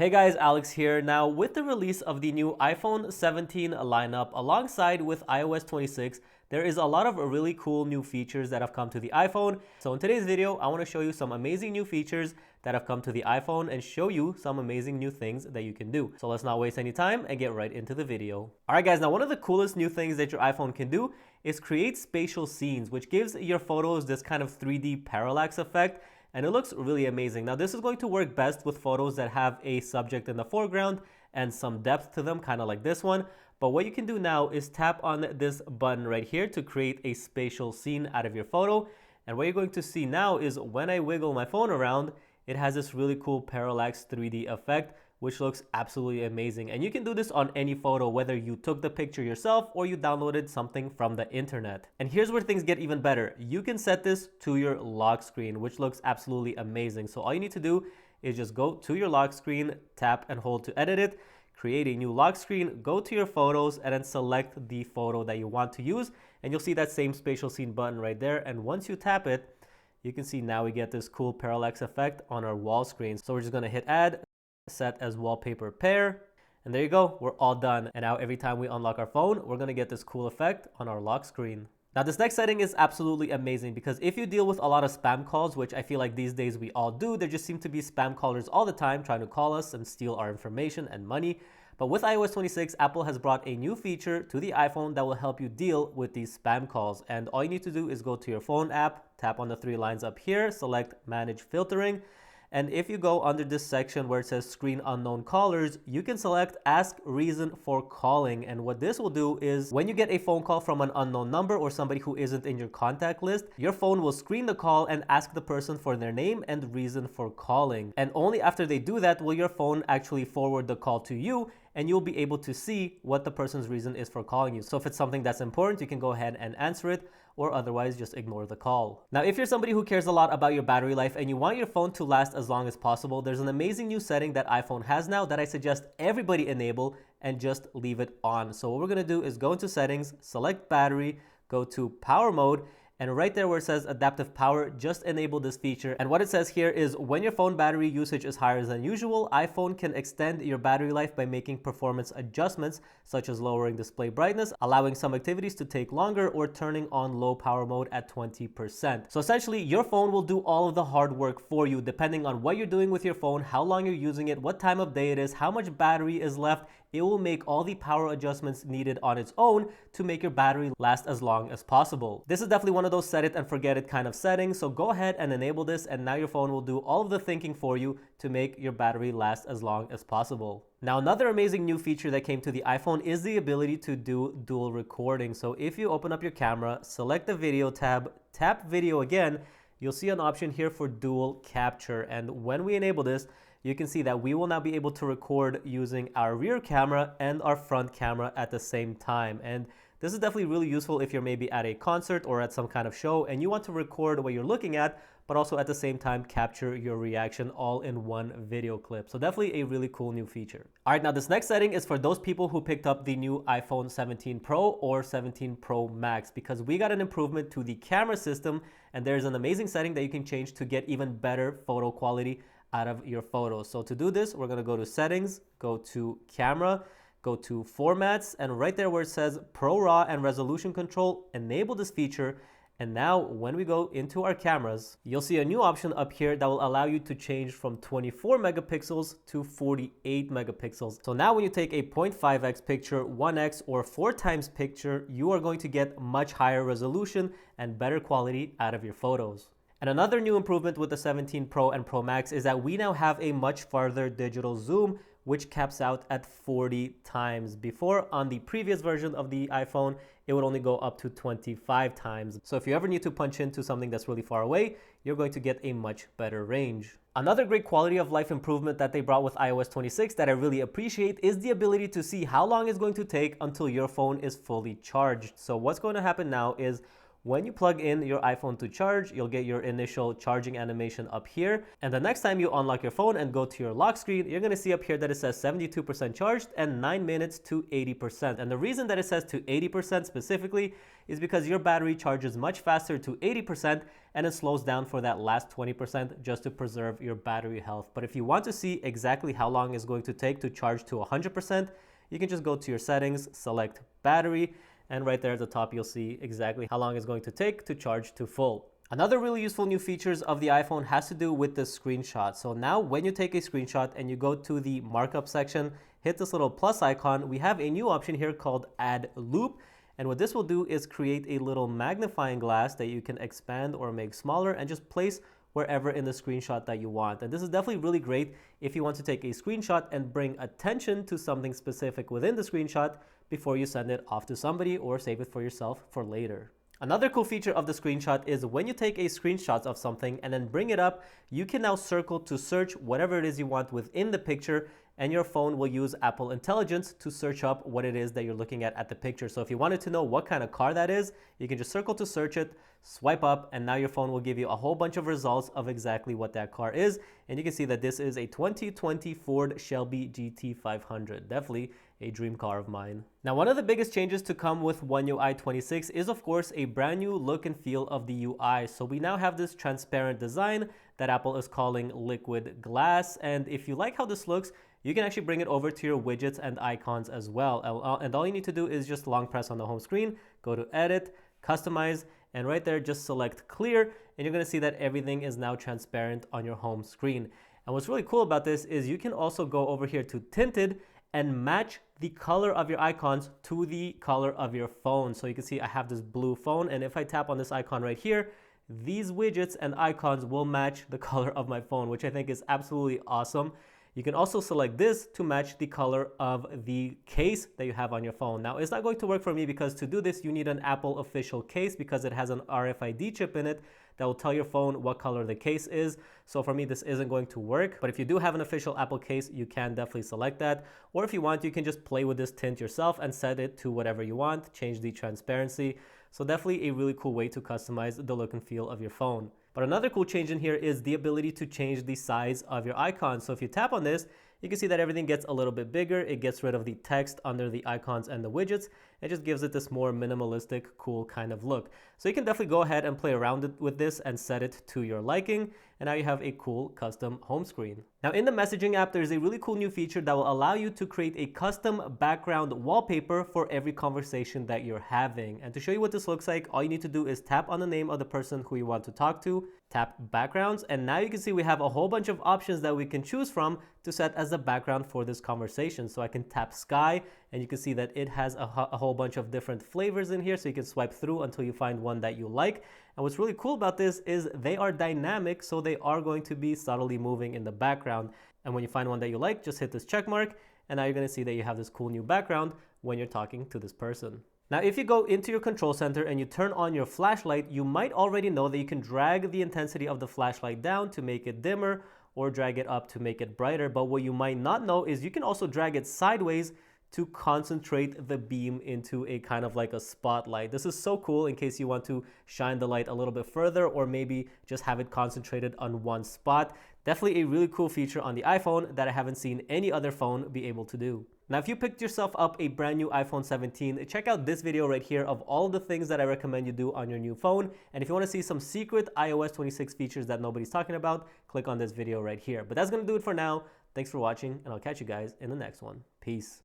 Hey guys, Alex here. Now, with the release of the new iPhone 17 lineup alongside with iOS 26, there is a lot of really cool new features that have come to the iPhone. So in today's video, I want to show you some amazing new features that have come to the iPhone and show you some amazing new things that you can do. So let's not waste any time and get right into the video. All right guys, now one of the coolest new things that your iPhone can do is create spatial scenes, which gives your photos this kind of 3D parallax effect. And it looks really amazing. Now this is going to work best with photos that have a subject in the foreground and some depth to them, kind of like this one. But what you can do now is tap on this button right here to create a spatial scene out of your photo. And what you're going to see now is when I wiggle my phone around, it has this really cool parallax 3D effect, which looks absolutely amazing. And you can do this on any photo, whether you took the picture yourself or you downloaded something from the internet. And here's where things get even better. You can set this to your lock screen, which looks absolutely amazing. So all you need to do is just go to your lock screen, tap and hold to edit it, create a new lock screen, go to your photos, and then select the photo that you want to use. And you'll see that same spatial scene button right there. And once you tap it, you can see now we get this cool parallax effect on our wall screen. So we're just gonna hit add, set as wallpaper pair, and there you go, we're all done. And now every time we unlock our phone, we're gonna get this cool effect on our lock screen. Now this next setting is absolutely amazing because if you deal with a lot of spam calls, which I feel like these days we all do, there just seem to be spam callers all the time trying to call us and steal our information and money. But with iOS 26, Apple has brought a new feature to the iPhone that will help you deal with these spam calls. And all you need to do is go to your phone app, tap on the three lines up here, select manage filtering. And if you go under this section where it says screen unknown callers, you can select ask reason for calling. And what this will do is when you get a phone call from an unknown number or somebody who isn't in your contact list, your phone will screen the call and ask the person for their name and reason for calling. And only after they do that will your phone actually forward the call to you, and you'll be able to see what the person's reason is for calling you. So if it's something that's important, you can go ahead and answer it, or otherwise just ignore the call. Now, if you're somebody who cares a lot about your battery life and you want your phone to last as long as possible, there's an amazing new setting that iPhone has now that I suggest everybody enable and just leave it on. So what we're gonna do is go into settings, select battery, go to power mode, and right there where it says adaptive power, just enable this feature. And what it says here is when your phone battery usage is higher than usual, iPhone can extend your battery life by making performance adjustments, such as lowering display brightness, allowing some activities to take longer, or turning on low power mode at 20%. So essentially, your phone will do all of the hard work for you, depending on what you're doing with your phone, how long you're using it, what time of day it is, how much battery is left. It will make all the power adjustments needed on its own to make your battery last as long as possible. This is definitely one of those set it and forget it kind of settings, so go ahead and enable this, and now your phone will do all of the thinking for you to make your battery last as long as possible. Now, another amazing new feature that came to the iPhone is the ability to do dual recording. So if you open up your camera, select the video tab, tap video again, you'll see an option here for dual capture. And when we enable this, you can see that we will now be able to record using our rear camera and our front camera at the same time. And this is definitely really useful if you're maybe at a concert or at some kind of show and you want to record what you're looking at, but also at the same time capture your reaction all in one video clip. So definitely a really cool new feature. All right, now this next setting is for those people who picked up the new iPhone 17 Pro or 17 Pro Max, because we got an improvement to the camera system, and there's an amazing setting that you can change to get even better photo quality out of your photos. So to do this, we're gonna go to settings, go to camera, go to formats, and right there where it says Pro RAW and resolution control, enable this feature. And now when we go into our cameras, you'll see a new option up here that will allow you to change from 24 megapixels to 48 megapixels. So now when you take a 0.5x picture, 1x, or 4 times picture, you are going to get much higher resolution and better quality out of your photos. And another new improvement with the 17 Pro and Pro Max is that we now have a much farther digital zoom, which caps out at 40 times. Before, on the previous version of the iPhone, it would only go up to 25 times. So if you ever need to punch into something that's really far away, you're going to get a much better range. Another great quality of life improvement that they brought with iOS 26 that I really appreciate is the ability to see how long it's going to take until your phone is fully charged. So what's going to happen now is when you plug in your iPhone to charge, you'll get your initial charging animation up here. And the next time you unlock your phone and go to your lock screen, you're gonna see up here that it says 72% charged and 9 minutes to 80%. And the reason that it says to 80% specifically is because your battery charges much faster to 80% and it slows down for that last 20% just to preserve your battery health. But if you want to see exactly how long it's going to take to charge to 100%, you can just go to your settings, select battery, and right there at the top, you'll see exactly how long it's going to take to charge to full. Another really useful new features of the iPhone has to do with the screenshot. So now when you take a screenshot and you go to the markup section, hit this little plus icon, we have a new option here called Add Loop. And what this will do is create a little magnifying glass that you can expand or make smaller and just place wherever in the screenshot that you want. And this is definitely really great if you want to take a screenshot and bring attention to something specific within the screenshot before you send it off to somebody or save it for yourself for later. Another cool feature of the screenshot is when you take a screenshot of something and then bring it up, you can now circle to search whatever it is you want within the picture, and your phone will use Apple Intelligence to search up what it is that you're looking at the picture. So if you wanted to know what kind of car that is, you can just circle to search it, swipe up, and now your phone will give you a whole bunch of results of exactly what that car is. And you can see that this is a 2020 Ford Shelby GT500. Definitely a dream car of mine. Now, one of the biggest changes to come with One UI 26 is of course a brand new look and feel of the UI. So we now have this transparent design that Apple is calling liquid glass. And if you like how this looks, you can actually bring it over to your widgets and icons as well. And all you need to do is just long press on the home screen, go to edit, customize, and right there just select clear, and you're gonna see that everything is now transparent on your home screen. And what's really cool about this is you can also go over here to tinted and match the color of your icons to the color of your phone. So you can see I have this blue phone, and if I tap on this icon right here, these widgets and icons will match the color of my phone, which I think is absolutely awesome. You can also select this to match the color of the case that you have on your phone. Now, it's not going to work for me because to do this, you need an Apple official case because it has an RFID chip in it that will tell your phone what color the case is. So for me, this isn't going to work. But if you do have an official Apple case, you can definitely select that. Or if you want, you can just play with this tint yourself and set it to whatever you want, change the transparency. So definitely a really cool way to customize the look and feel of your phone. But another cool change in here is the ability to change the size of your icons. So if you tap on this, you can see that everything gets a little bit bigger. It gets rid of the text under the icons and the widgets. It just gives it this more minimalistic, cool kind of look. So you can definitely go ahead and play around with this and set it to your liking. And now you have a cool custom home screen. Now in the messaging app, there's a really cool new feature that will allow you to create a custom background wallpaper for every conversation that you're having. And to show you what this looks like, all you need to do is tap on the name of the person who you want to talk to, tap backgrounds, and now you can see we have a whole bunch of options that we can choose from to set as the background for this conversation. So I can tap sky, and you can see that it has a whole bunch of different flavors in here, so you can swipe through until you find one that you like. And what's really cool about this is they are dynamic, so they are going to be subtly moving in the background. And when you find one that you like, just hit this check mark, and now you're going to see that you have this cool new background when you're talking to this person. Now, if you go into your control center and you turn on your flashlight, you might already know that you can drag the intensity of the flashlight down to make it dimmer or drag it up to make it brighter. But what you might not know is you can also drag it sideways to concentrate the beam into a kind of like a spotlight. This is so cool in case you want to shine the light a little bit further or maybe just have it concentrated on one spot. Definitely a really cool feature on the iPhone that I haven't seen any other phone be able to do. Now, if you picked yourself up a brand new iPhone 17, check out this video right here of all the things that I recommend you do on your new phone. And if you want to see some secret iOS 26 features that nobody's talking about, click on this video right here. But that's going to do it for now. Thanks for watching, and I'll catch you guys in the next one. Peace.